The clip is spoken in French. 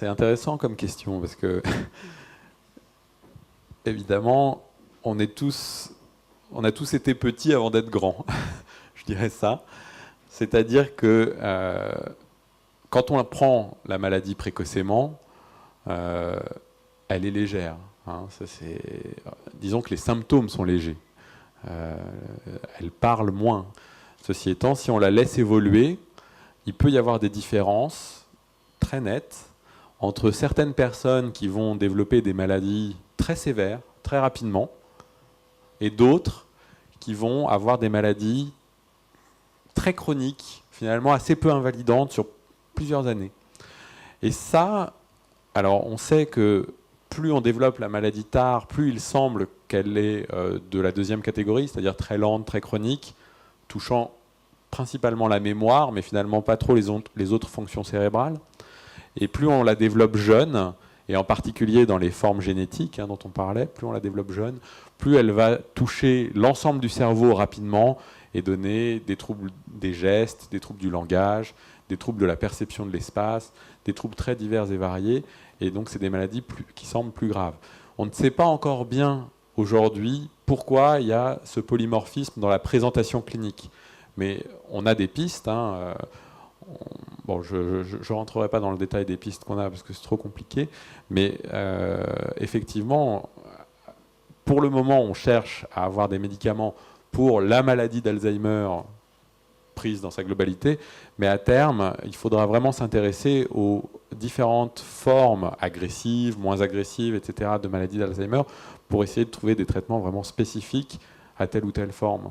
C'est intéressant comme question parce que, évidemment, on a tous été petits avant d'être grands. Je dirais ça. C'est-à-dire que quand on apprend la maladie précocement, elle est légère. Hein. Disons que les symptômes sont légers. Elle parle moins. Ceci étant, si on la laisse évoluer, il peut y avoir des différences très nettes entre certaines personnes qui vont développer des maladies très sévères, très rapidement, et d'autres qui vont avoir des maladies très chroniques, finalement assez peu invalidantes sur plusieurs années. Et ça, alors on sait que plus on développe la maladie tard, plus il semble qu'elle est de la deuxième catégorie, c'est-à-dire très lente, très chronique, touchant principalement la mémoire, mais finalement pas trop les autres fonctions cérébrales. Et plus on la développe jeune, et en particulier dans les formes génétiques dont on parlait, plus on la développe jeune, plus elle va toucher l'ensemble du cerveau rapidement et donner des troubles des gestes, des troubles du langage, des troubles de la perception de l'espace, des troubles très divers et variés. Et donc c'est des maladies qui semblent plus graves. On ne sait pas encore bien aujourd'hui pourquoi il y a ce polymorphisme dans la présentation clinique. Mais on a des pistes. Bon, je ne rentrerai pas dans le détail des pistes qu'on a parce que c'est trop compliqué. Mais effectivement, pour le moment, on cherche à avoir des médicaments pour la maladie d'Alzheimer prise dans sa globalité, mais à terme, il faudra vraiment s'intéresser aux différentes formes agressives, moins agressives, etc., de maladie d'Alzheimer pour essayer de trouver des traitements vraiment spécifiques à telle ou telle forme.